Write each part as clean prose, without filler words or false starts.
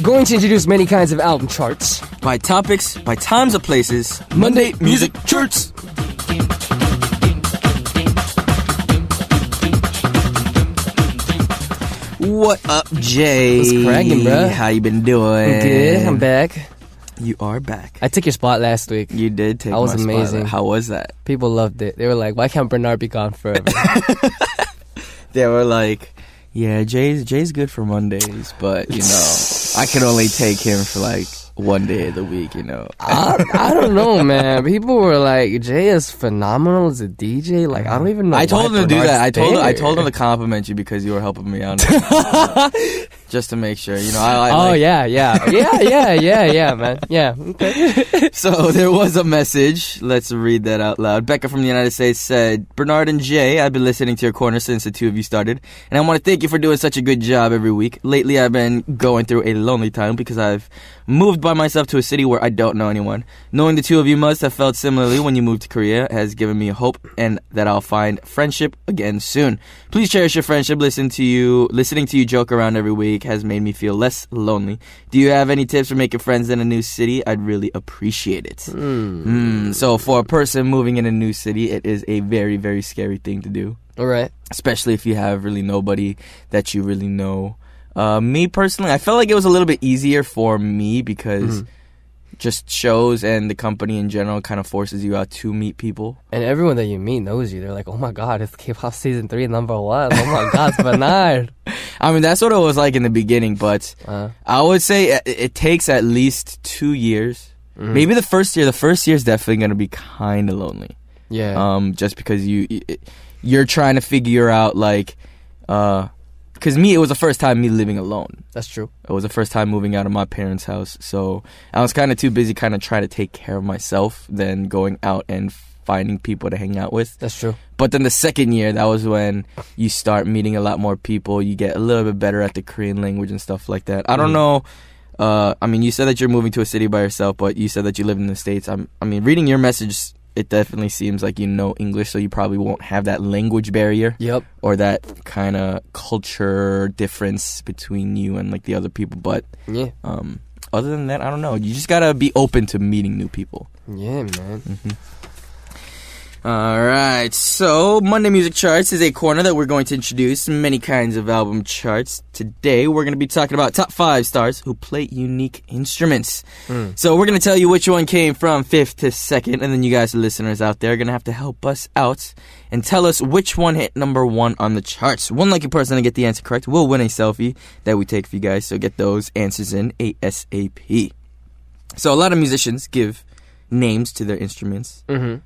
going to introduce many kinds of album charts. By topics, by times of places. Monday Music Charts. What up, Jay? What's cracking, bro? How you been doing? I'm good. I'm back. You are back. I took your spot last week. You did take That was my spot. amazing. How was that? People loved it. They were like, why can't Bernard be gone forever? They were like, yeah, Jay's good for Mondays, but, you know, I can only take him for, like, one day of the week, you know. I don't know, man. People were like, Jay is phenomenal as a DJ. Like, I don't even know. I told him to do that. I Bernard's told him there. to compliment you because you were helping me out. Just to make sure, you know. Yeah, man. Yeah, okay. So there was a message. Let's read that out loud. Becca from the United States said, Bernard and Jay, I've been listening to your corner since the two of you started, and I want to thank you for doing such a good job every week. Lately, I've been going through a lonely time because I've moved by myself to a city where I don't know anyone. Knowing the two of you must have felt similarly when you moved to Korea has given me hope and that I'll find friendship again soon. Please cherish your friendship. Listening to you joke around every week has made me feel less lonely. Do you have any tips for making friends in a new city? I'd really appreciate it. So for a person moving in a new city, it is a very, very scary thing to do. All right. Especially if you have really nobody that you really know. Me personally, I felt like it was a little bit easier for me because just shows and the company in general kind of forces you out to meet people. And everyone that you meet knows you. They're like, oh my God, it's K-pop season 3 #1. Oh my God, it's Bernard. I mean, that's what it was like in the beginning, but I would say it takes at least 2 years. Maybe the first year. The first year is definitely going to be kind of lonely. Yeah. Just because you're trying to figure out, like, because me, it was the first time me living alone. That's true. It was the first time moving out of my parents' house. So I was kind of too busy kind of trying to take care of myself than going out and finding people to hang out with. That's true. But then the second year, that was when you start meeting a lot more people. You get a little bit better at the Korean language and stuff like that. I don't know. I mean, you said that you're moving to a city by yourself, but you said that you live in the States. I mean, reading your message, it definitely seems like you know English, so you probably won't have that language barrier. Yep. Or that kind of culture difference between you and like the other people. But yeah. Other than that, I don't know. You just gotta be open to meeting new people. Yeah, man. Alright, so Monday Music Charts is a corner that we're going to introduce many kinds of album charts. Today, we're going to be talking about top 5 stars who play unique instruments. So we're going to tell you which one came from 5th to 2nd, and then you guys, the listeners out there, are going to have to help us out and tell us which one hit #1 on the charts. One lucky person to get the answer correct will win a selfie that we take for you guys, so get those answers in ASAP. So a lot of musicians give names to their instruments.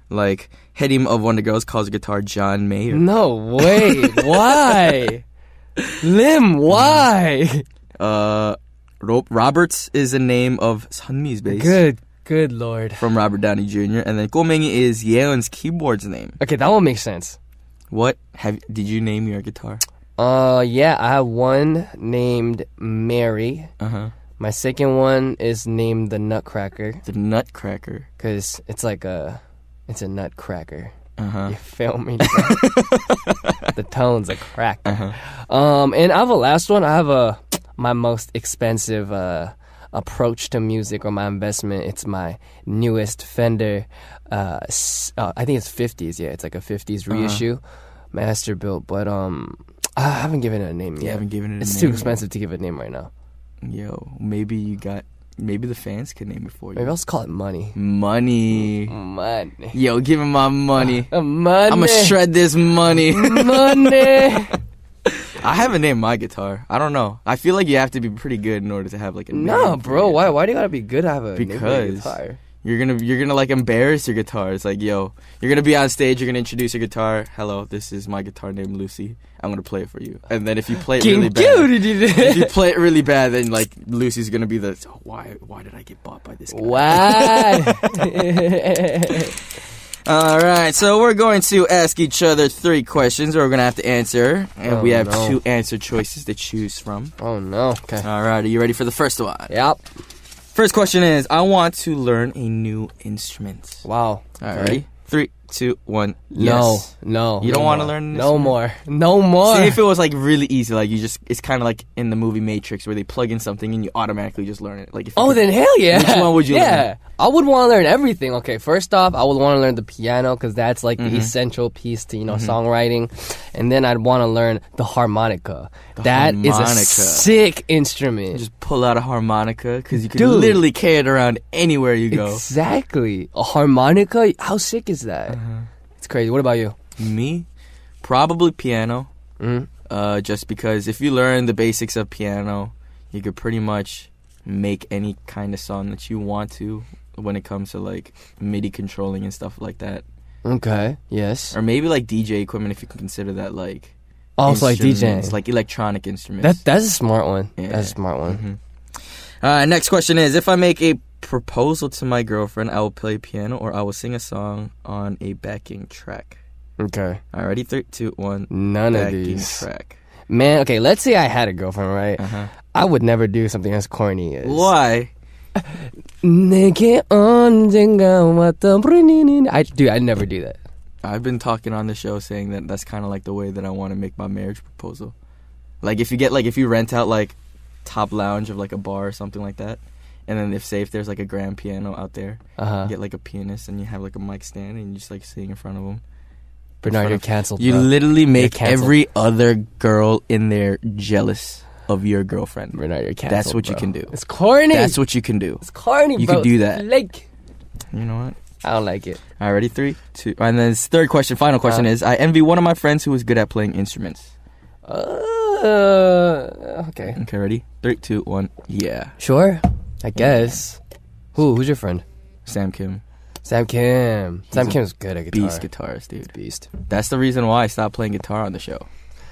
Like Hedim of Wonder Girls calls guitar John Mayer. No way. Why? Lim, why? Roberts is the name of Sunmi's bass. Good lord. From Robert Downey Jr. And then Gomengi is Yeon's keyboard's name. Okay, that one makes sense. Did you name your guitar? Yeah, I have one named Mary. My second one is named the Nutcracker. The Nutcracker. Because it's a nutcracker. You feel me? The tone's a crack. And I have a last one. I have my most expensive approach to music, or my investment. It's my newest Fender. I think it's 50s. Yeah, it's like a 50s reissue, master built. But I haven't given it a name yet. You haven't given it a name. It's too expensive to give it a name right now. Yo, maybe the fans can name it for you. Maybe I'll just call it Money. Money. Yo, give him my money. Money. I'ma shred this money. Money. I haven't named my guitar. I don't know. I feel like you have to be pretty good in order to have like a name. No, bro. Why do you gotta be good to have a name for your Because guitar? you're gonna like embarrass your guitar. It's like, yo, you're gonna be on stage. You're gonna introduce your guitar. Hello, this is my guitar named Lucy. I'm gonna play it for you. And then if you play it really bad, if you play it really bad, then like Lucy's gonna be the why did I get bought by this guy? Why? All right, so we're going to ask each other 3 questions. We're gonna have to answer, and we have 2 answer choices to choose from. Oh no. Okay. All right, are you ready for the first one? Yep. First question is, I want to learn a new instrument. Wow. All right, ready? 3, 2, 1. No, Yes. no. You don't want to learn an No instrument? No more. See, if it was like really easy, like it's kind of like in the movie Matrix where they plug in something and you automatically just learn it. Like, if you could, then hell yeah. Which one would you learn? Yeah, I would want to learn everything. Okay, first off, I would want to learn the piano because that's like the essential piece to songwriting, and then I'd want to learn the harmonica. That is a sick instrument. Just pull out a harmonica because you can literally carry it around anywhere you go. Exactly, a harmonica. How sick is that? It's crazy. What about you? Me, probably piano. Just because if you learn the basics of piano, you could pretty much make any kind of song that you want to when it comes to like MIDI controlling and stuff like that. Okay. Yes. Or maybe like DJ equipment, if you can consider that like. Also like DJing, like electronic instruments. That's a smart one. Yeah. That's a smart one. Next question is: if I make a proposal to my girlfriend, I will play piano or I will sing a song on a backing track. Okay. Alright, 3, 2, 1. None of backing these. track. Man, okay. Let's say I had a girlfriend, right? I would never do something as corny as. Why? 내게 언젠가 왔던 I'd never do that. I've been talking on the show saying that that's kind of like the way that I want to make my marriage proposal. Like if you rent out like top lounge of like a bar or something like that, and then if there's like a grand piano out there, you get like a pianist and you have like a mic stand and you just like sing in front of them. Bernard, you're canceled. You literally make every other girl in there jealous of your girlfriend. Bernard, you're canceled. That's what you can do. It's corny. That's what you can do. It's corny, you bro. can do that. Like, you know what? I don't like it. All right, ready? 3, 2, and then this third question, final question is: I envy one of my friends who is good at playing instruments. Okay. Okay, ready? 3, 2, 1. Yeah. Sure. I guess. Who's your friend? Sam Kim. Sam Kim. Sam Kim's good at guitar. Beast guitarist, dude. Beast. That's the reason why I stopped playing guitar on the show.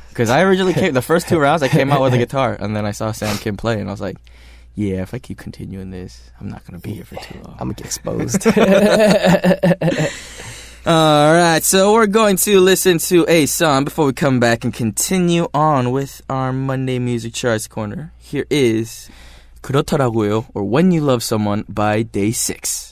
Because I originally the first 2 rounds I came out with a guitar, and then I saw Sam Kim play, and I was like, yeah, if I keep continuing this, I'm not going to be here for too long. I'm going to get exposed. All right, so we're going to listen to a song before we come back and continue on with our Monday Music Charts Corner. Here is 그렇더라고요, or When You Love Someone by Day 6.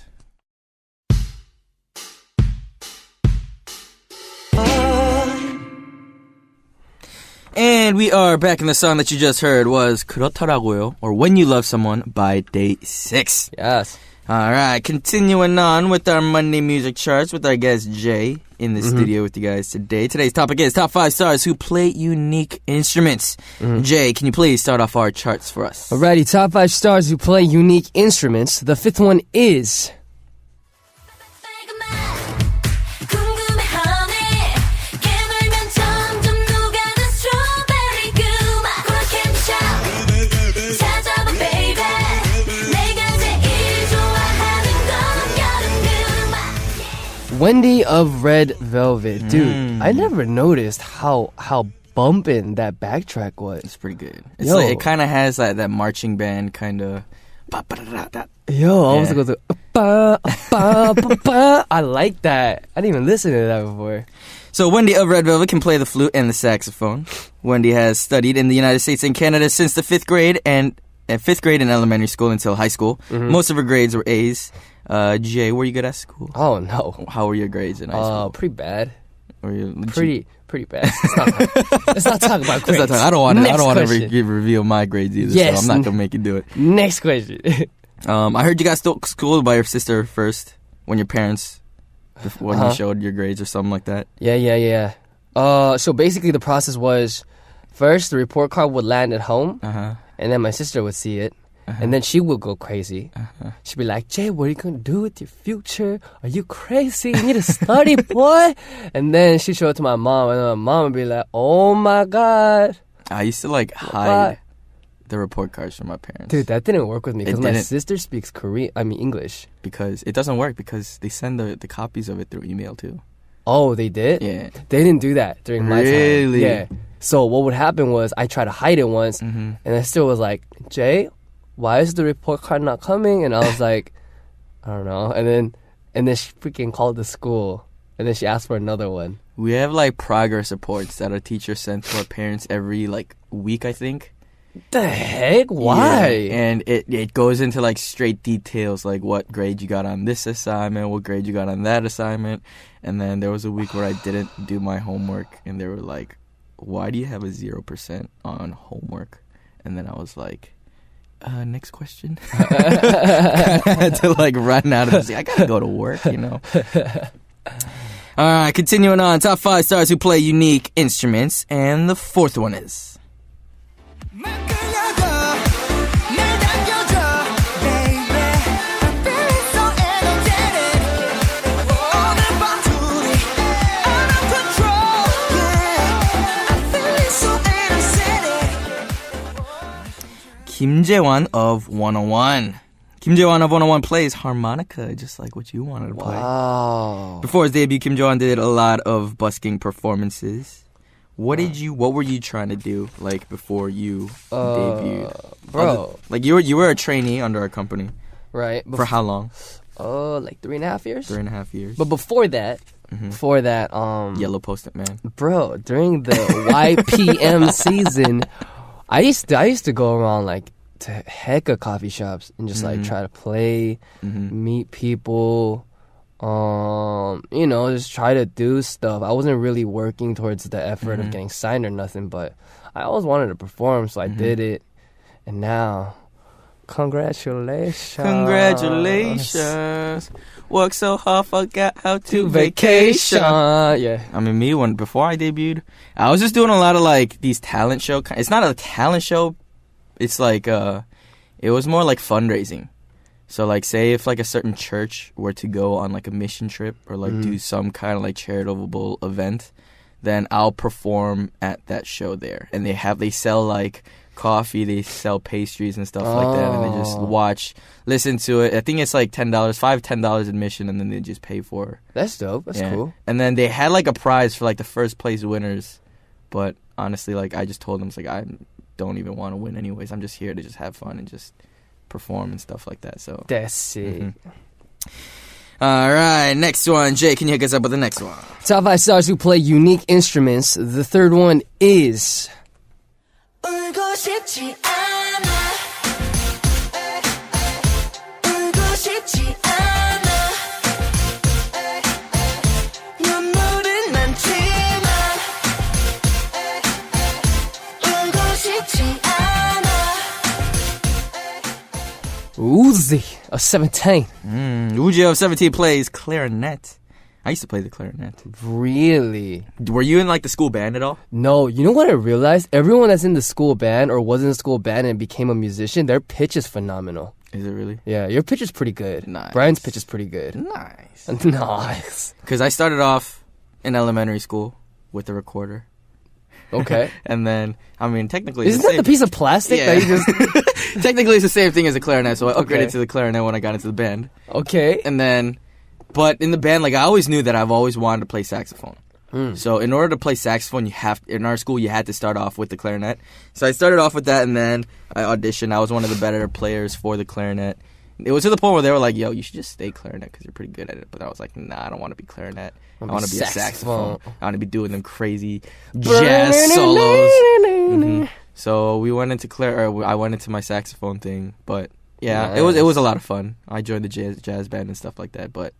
And we are back, in the song that you just heard was 그렇더라고요, or When You Love Someone by Day 6. Yes. Alright, continuing on with our Monday Music Charts with our guest Jay in the studio with you guys today. Today's topic is top 5 stars who play unique instruments. Jay, can you please start off our charts for us? Alrighty, top 5 stars who play unique instruments. The 5th one is... Wendy of Red Velvet. Dude, I never noticed how bumpin' that backtrack was. It's pretty good. It's like, it kind of has that marching band kind of... Yo, I was going to... I like that. I didn't even listen to that before. So Wendy of Red Velvet can play the flute and the saxophone. Wendy has studied in the United States and Canada since the 5th grade and 5th grade in elementary school until high school. Most of her grades were A's. Jay, were you good at school? Oh, no. How were your grades in high school? Pretty bad. Were you Pretty bad. Let's not talk about grades. I don't want to reveal my grades either, so I'm not going to make you do it. Next question. I heard you got schooled by your sister first when your parents, when you showed your grades or something like that. Yeah. So basically the process was, first the report card would land at home, and then my sister would see it. And then she would go crazy. She'd be like, Jay, what are you going to do with your future? Are you crazy? You need to study, boy. And then she'd show it to my mom. And my mom would be like, oh, my God. I used to hide the report cards from my parents. Dude, that didn't work with me. Because my sister speaks English. Because it doesn't work because they send the copies of it through email, too. Oh, they did? Yeah. They didn't do that during my time. Really? Yeah. So what would happen was I tried to hide it once. And I still was like, Jay, why is the report card not coming? And I was like, I don't know. And then she freaking called the school. And then she asked for another one. We have progress reports that our teachers send to our parents every week, I think. The heck? Why? Yeah, and it goes into like straight details, like what grade you got on this assignment, what grade you got on that assignment. And then there was a week where I didn't do my homework, and they were like, why do you have a 0% on homework? And then I was like, next question. I had to like run out of this. I gotta go to work, you know. All right, continuing on. Top 5 stars who play unique instruments. And the fourth one is... Kim Jae-won of 101. Kim Jae-won of 101 plays harmonica, just like what you wanted to play. Wow. Before his debut, Kim Jae-won did a lot of busking performances. What were you trying to do, like, before you debuted? Bro. Like, you were a trainee under our company. Right. For how long? Like 3.5 years? 3.5 years. But before that, Yellow Post-it Man. Bro, during the YPM season, I used to go around like to hecka coffee shops and just like try to play, meet people, just try to do stuff. I wasn't really working towards the effort of getting signed or nothing, but I always wanted to perform, so I did it. And now, congratulations. Work so hard, forgot how to vacation. Yeah. I mean, before I debuted, I was just doing a lot of like these talent show. It's not a talent show. It's like it was more like fundraising. So like, say if like a certain church were to go on like a mission trip or like do some kind of like charitable event, then I'll perform at that show there. And they sell like coffee, they sell pastries and stuff like that, and they just listen to it. I think it's like $10 admission, and then they just pay for it. That's dope. That's cool. And then they had like a prize for like the first place winners, but honestly, like I just told them, it's like I don't even want to win anyways. I'm just here to just have fun and just perform and stuff like that. So that's it. All right, next one. Jay, can you hook us up with the next one? Top 5 stars who play unique instruments. The third one is... 울고 싶지 않아. 울고 싶지 않아. 눈물은 많지만 울고 싶지 않아. Uzi of 17. Uzi of 17 plays clarinet. I used to play the clarinet. Really? Were you in like the school band at all? No. You know what I realized? Everyone that's in the school band or was in the school band and became a musician, their pitch is phenomenal. Is it really? Yeah, your pitch is pretty good. Nice. Brian's pitch is pretty good. Nice. Nice. Because I started off in elementary school with the recorder. Okay. And then, I mean, technically... Isn't that the piece of plastic that you just... Technically, it's the same thing as a clarinet, so I upgraded to the clarinet when I got into the band. Okay. And then... But in the band, like I always knew that I've always wanted to play saxophone. So in order to play saxophone, in our school, you had to start off with the clarinet. So I started off with that, and then I auditioned. I was one of the better players for the clarinet. It was to the point where they were like, yo, you should just stay clarinet because you're pretty good at it. But I was like, nah, I don't want to be clarinet. I want to be a saxophone. I want to be doing them crazy jazz solos. So we went into I went into my saxophone thing. But yeah, nice. It was a lot of fun. I joined the jazz band and stuff like that. But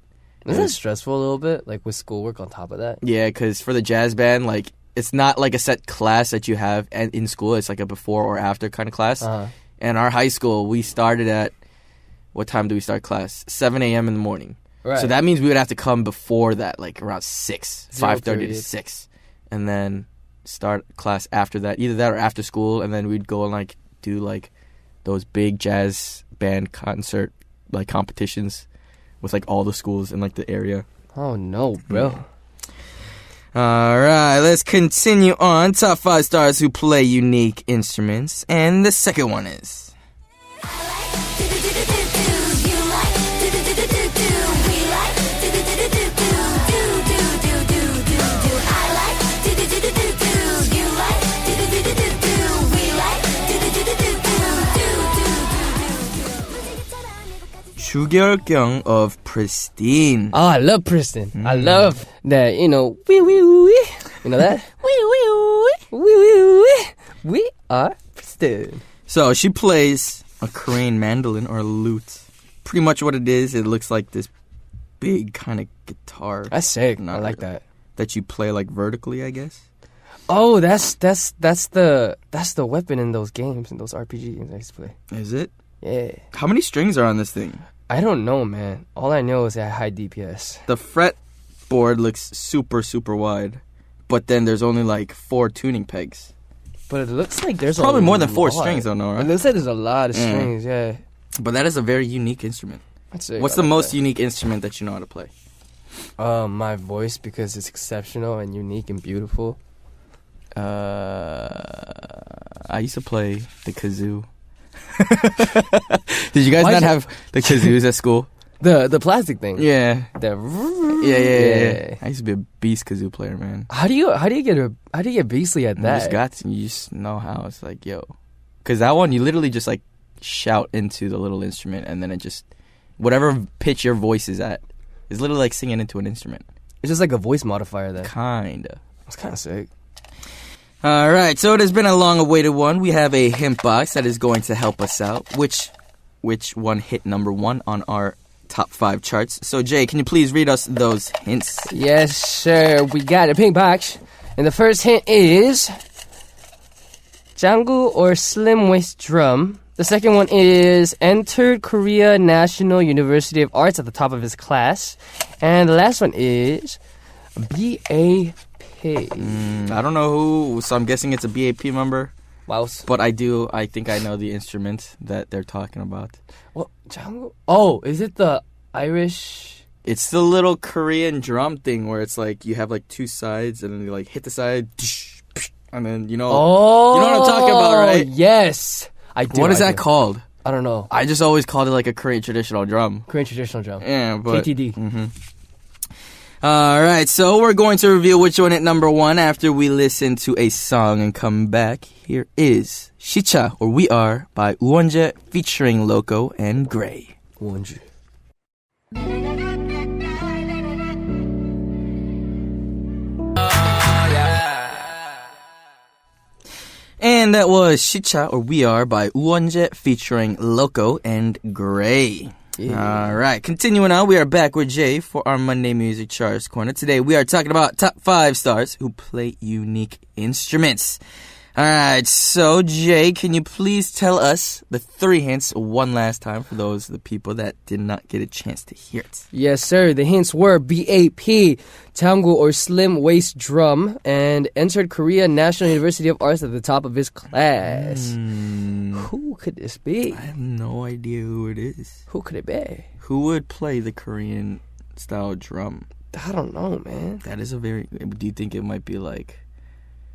isn't it stressful a little bit, like with schoolwork on top of that? Yeah, because for the jazz band, like it's not like a set class that you have in school. It's like a before or after kind of class. And our high school, we started at, what time do we start class? 7 a.m. in the morning. Right. So that means we would have to come before that, like around 5:30 to 6. And then start class after that. Either that or after school. And then we'd go and like do like those big jazz band concert like competitions with like all the schools in like the area. Oh no, bro. All right, let's continue on. Top 5 stars who play unique instruments. And the second one is... 주결경 of Pristine. Oh, I love Pristine. I love that, wee wee wee. You know that? Wee wee wee. Wee wee wee. We are Pristine. Dude. So she plays a Korean mandolin or lute. Pretty much what it is, it looks like this big kind of guitar. That's sick. I like that. That you play like vertically, I guess. Oh, that's the weapon in those games, in those RPG games I used to play. Is it? Yeah. How many strings are on this thing? I don't know, man. All I know is that high DPS. The fretboard looks super, super wide, but then there's only like 4 tuning pegs. But it looks like there's probably more than 4 lot. strings, though, no, right? It looks like there's a lot of strings, yeah. But that is a very unique instrument. That's it. What's the most unique instrument that you know how to play? My voice, because it's exceptional and unique and beautiful. I used to play the kazoo. Did you guys not have the kazoos at school? The plastic thing. Yeah. Yeah. I used to be a beast kazoo player, man. How do you get beastly at that? You just know how. It's like, yo, because that one you literally just like shout into the little instrument, and then it just whatever pitch your voice is at is literally like singing into an instrument. It's just like a voice modifier then. Kinda. It's kind of sick. All right, so it has been a long-awaited one. We have a hint box that is going to help us out. Which one hit number 1 on our top 5 charts? So, Jay, can you please read us those hints? Yes, sir. We got a pink box. And the first hint is Jangu or slim waist drum. The second one is entered Korea National University of Arts at the top of his class. And the last one is BAP. I don't know who, so I'm guessing it's a BAP member. Wow. But I think I know the instrument that they're talking about. What? Jangu? Oh, is it the Irish? It's the little Korean drum thing where it's like you have like 2 sides and then you like hit the side and then you know what I'm talking about, right? Yes. I do. What is that called? I don't know. I just always called it like a Korean traditional drum. Korean traditional drum. Yeah, but KTD. Mm-hmm. All right, so we're going to reveal which one hit number 1 after we listen to a song and come back. Here is Shicha or We Are by Uwonje featuring Loco and Gray. Uwonje. And that was Shicha or We Are by Uwonje featuring Loco and Gray. Yeah. All right, continuing on, we are back with Jay for our Monday Music Charts Corner. Today we are talking about top 5 stars who play unique instruments. All right, so Jay, can you please tell us the 3 hints one last time for the people that did not get a chance to hear it? Yes, sir. The hints were BAP, Jangu or slim waist drum, and entered Korea National University of Arts at the top of his class. Who could this be? I have no idea who it is. Who could it be? Who would play the Korean style drum? I don't know, man. That is do you think it might be like,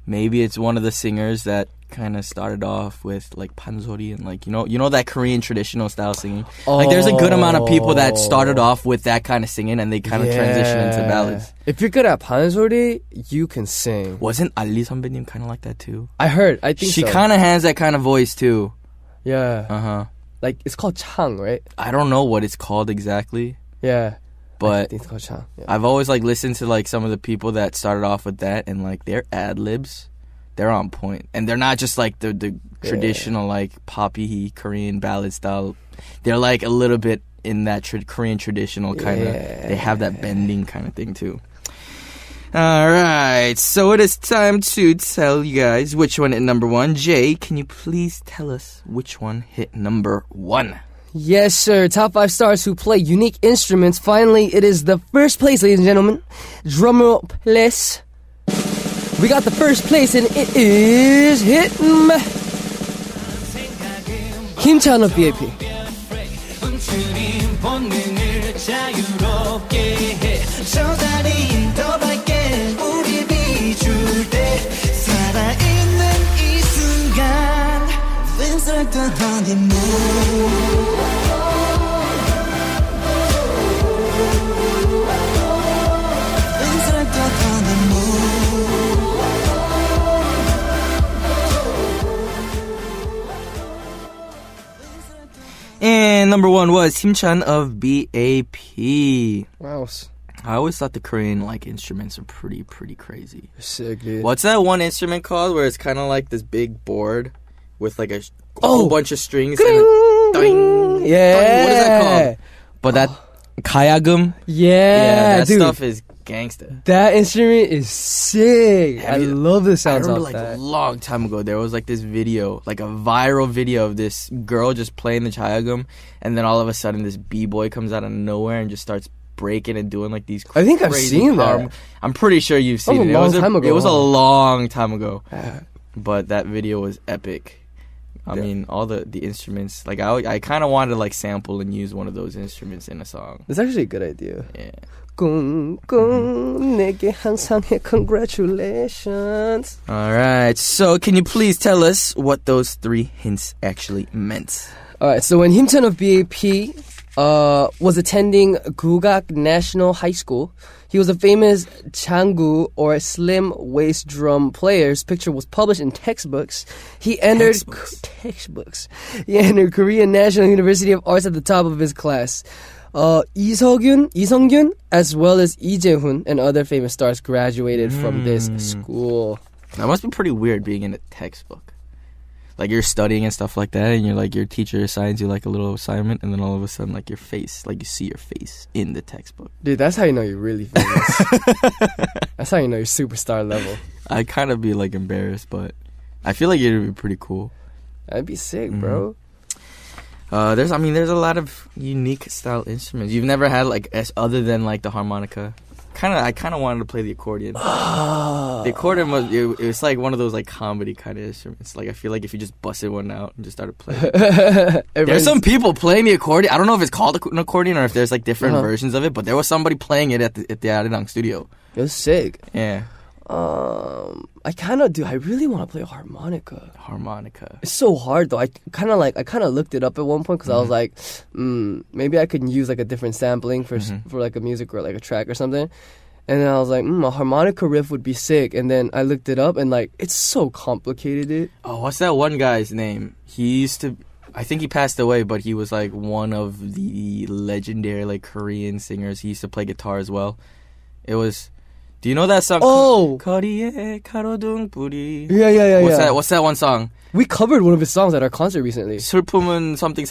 maybe it's one of the singers that kind of started off with like pansori and like, you know that Korean traditional style singing? Like there's a good amount of people that started off with that kind of singing and they kind of transitioned into ballads. If you're good at pansori, you can sing. Wasn't Ali 선배님 kind of like that too? I think she so. kind of has that kind of voice too. Yeah. Uh-huh. Like, it's called Chang, right? I don't know what it's called exactly. Yeah. But I think it's called Chang. Yeah. I've always like listened to like some of the people that started off with that and like their ad-libs, they're on point. And they're not just like the traditional like poppy Korean ballad style. They're like a little bit in that Korean traditional kind of, they have that bending kind of thing too. All right, so it is time to tell you guys which one hit number 1. Jay, can you please tell us which one hit number 1? Yes, sir. Top 5 stars who play unique instruments. Finally, it is the first place, ladies and gentlemen. Drumroll, please. We got the first place, and it is Kim Chan of BAP. And number 1 was Himchan of BAP. Wow. I always thought the Korean like instruments are pretty crazy. Sick, dude. What's that one instrument called where it's kind of like this big board with like a whole bunch of strings. And Ding, yeah. What is that called? But that kayagum. Yeah, that dude. stuff is gangster. That instrument is sick. I love the sounds I of remember that. a long time ago there was like this video, like a viral video of this girl just playing the kayagum, and then all of a sudden this b-boy comes out of nowhere and just starts breaking and doing like these crazy I think I've seen that. I'm pretty sure you've seen it. That was a long time ago. It was a long time ago. But that video was epic. I mean, all the instruments. Like I kind of wanted to like sample and use one of those instruments in a song. It's actually a good idea. Yeah. 내게 항상 해 congratulations. All right. So, can you please tell us what those 3 hints actually meant? All right. So when Himcheon of BAP was attending Gugak National High School, he was a famous changu or slim waist drum player. His picture was published in textbooks. He entered textbooks. He entered Korean National University of Arts at the top of his class. Iseongyun, as well as Lee Jae-hoon and other famous stars graduated from this school. That must be pretty weird being in a textbook. Like you're studying and stuff like that, and you're like your teacher assigns you like a little assignment, and then all of a sudden like your face, like you see your face in the textbook. Dude, that's how you know you're really famous. That's how you know you're superstar level. I'd kind of be like embarrassed, but I feel like it'd be pretty cool. That'd be sick, bro. There's a lot of unique style instruments. You've never had like other than like the harmonica. I kind of wanted to play the accordion. The accordion was like one of those like comedy kind of instruments. Like I feel like if you just busted one out and just started playing. There's some people playing the accordion. I don't know if it's called an accordion or if there's like different versions of it, but there was somebody playing it at the Arirang studio. It was sick. Yeah. I really want to play a harmonica. Harmonica. It's so hard though. I kind of looked it up at one point because I was like, maybe I could use like a different sampling for like a music or like a track or something. And then I was like, a harmonica riff would be sick. And then I looked it up and like, it's so complicated. Oh, what's that one guy's name? I think he passed away, but he was like one of the legendary like Korean singers. He used to play guitar as well. It was... Do you know that song? Oh! 거리에 가로등 불이. Yeah. What's that one song? We covered one of his songs at our concert recently. 슬픔은 something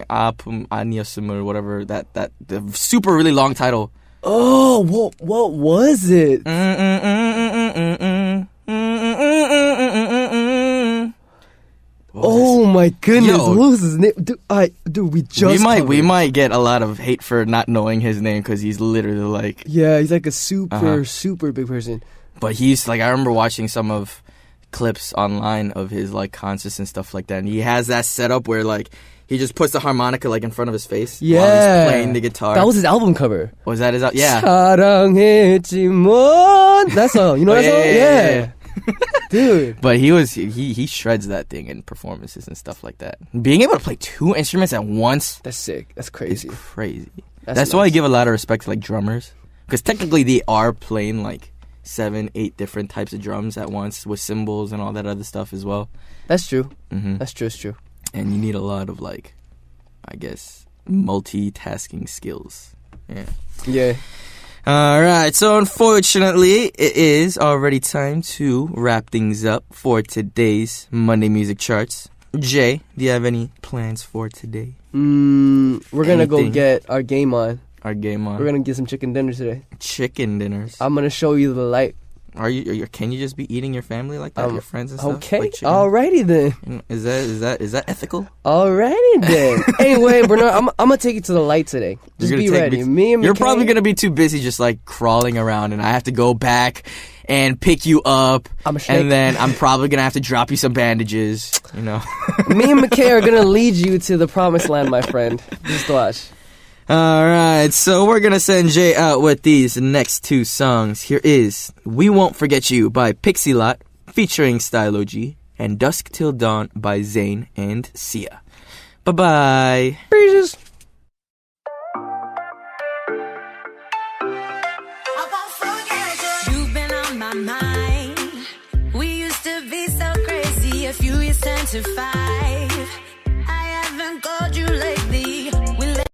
아픔 아니었음을, whatever, that the super really long title. Oh, what was it? Oh my goodness! Yo, what was his name? Dude, we might get a lot of hate for not knowing his name because he's literally like he's like a super big person. But he's like I remember watching some of clips online of his like concerts and stuff like that, and he has that setup where like he just puts the harmonica like in front of his face while he's playing the guitar. That was his album cover. Was that his album? Yeah. 사랑했지만. That song, you know that song? Yeah. Dude. But he shreds that thing in performances and stuff like that. Being able to play 2 instruments at once. That's sick. That's crazy. It's crazy. That's why I give a lot of respect to like drummers. Because technically they are playing like 7, 8 different types of drums at once with cymbals and all that other stuff as well. That's true. That's true. It's true. And you need a lot of like, I guess, multitasking skills. Yeah. Alright, so unfortunately, it is already time to wrap things up for today's Monday Music Charts. Jay, do you have any plans for today? We're gonna go get our game on. We're gonna get some chicken dinner today. Chicken dinners? I'm gonna show you the light. Can you just be eating your family like that, your friends and stuff? Okay, like alrighty then. Is that ethical? Alrighty then. Anyway, Bernard, I'm gonna take you to the light today. Just be ready. You're probably gonna be too busy just like crawling around, and I have to go back and pick you up, and then I'm probably gonna have to drop you some bandages. You know. Me and McKay are gonna lead you to the promised land, my friend. Just watch. Alright, so we're gonna send Jay out with these next 2 songs. Here is We Won't Forget You by Pixie Lot featuring Stylo G and Dusk Till Dawn by Zayn and Sia. Bye-bye. Breezes. You've been on my mind. We used to be so crazy. A few years time to fight.